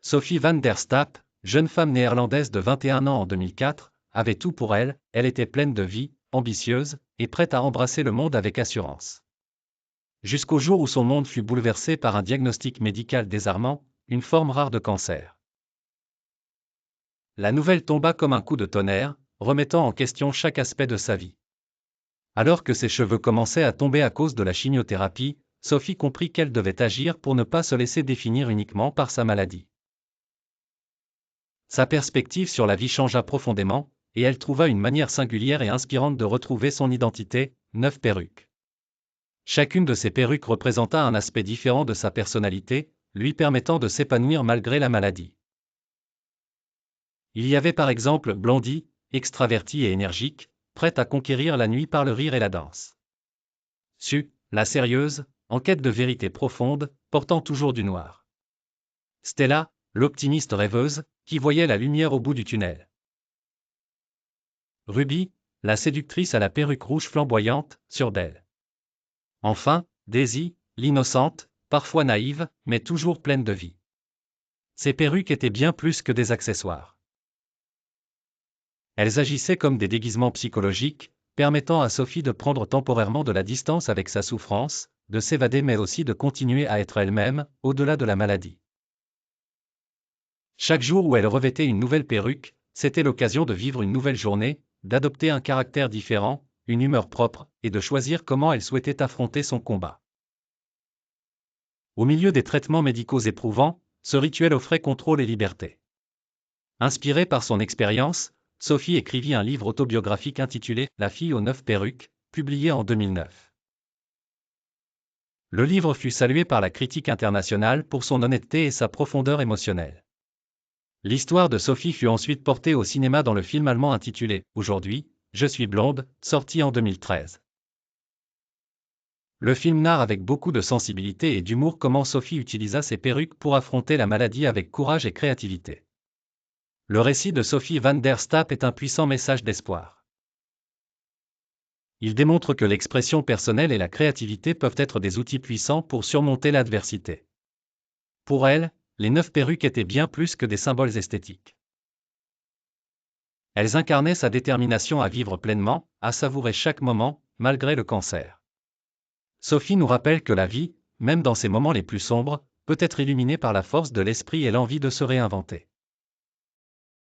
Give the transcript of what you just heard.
Sophie van der Staap, jeune femme néerlandaise de 21 ans en 2004, avait tout pour elle, elle était pleine de vie, ambitieuse, et prête à embrasser le monde avec assurance. Jusqu'au jour où son monde fut bouleversé par un diagnostic médical désarmant, une forme rare de cancer. La nouvelle tomba comme un coup de tonnerre, remettant en question chaque aspect de sa vie. Alors que ses cheveux commençaient à tomber à cause de la chimiothérapie, Sophie comprit qu'elle devait agir pour ne pas se laisser définir uniquement par sa maladie. Sa perspective sur la vie changea profondément, et elle trouva une manière singulière et inspirante de retrouver son identité, 9 perruques. Chacune de ces perruques représenta un aspect différent de sa personnalité, lui permettant de s'épanouir malgré la maladie. Il y avait par exemple Blondie, extravertie et énergique, prête à conquérir la nuit par le rire et la danse. Sue, la sérieuse, en quête de vérité profonde, portant toujours du noir. Stella, l'optimiste rêveuse, qui voyait la lumière au bout du tunnel. Ruby, la séductrice à la perruque rouge flamboyante, sûre d'elle. Enfin, Daisy, l'innocente, parfois naïve, mais toujours pleine de vie. Ces perruques étaient bien plus que des accessoires. Elles agissaient comme des déguisements psychologiques, permettant à Sophie de prendre temporairement de la distance avec sa souffrance, de s'évader mais aussi de continuer à être elle-même, au-delà de la maladie. Chaque jour où elle revêtait une nouvelle perruque, c'était l'occasion de vivre une nouvelle journée, d'adopter un caractère différent, une humeur propre, et de choisir comment elle souhaitait affronter son combat. Au milieu des traitements médicaux éprouvants, ce rituel offrait contrôle et liberté. Inspirée par son expérience, Sophie écrivit un livre autobiographique intitulé « La fille aux 9 perruques », publié en 2009. Le livre fut salué par la critique internationale pour son honnêteté et sa profondeur émotionnelle. L'histoire de Sophie fut ensuite portée au cinéma dans le film allemand intitulé « Aujourd'hui, je suis blonde », sorti en 2013. Le film narre avec beaucoup de sensibilité et d'humour comment Sophie utilisa ses perruques pour affronter la maladie avec courage et créativité. Le récit de Sophie van der Staap est un puissant message d'espoir. Il démontre que l'expression personnelle et la créativité peuvent être des outils puissants pour surmonter l'adversité. Pour elle, les 9 perruques étaient bien plus que des symboles esthétiques. Elles incarnaient sa détermination à vivre pleinement, à savourer chaque moment, malgré le cancer. Sophie nous rappelle que la vie, même dans ses moments les plus sombres, peut être illuminée par la force de l'esprit et l'envie de se réinventer.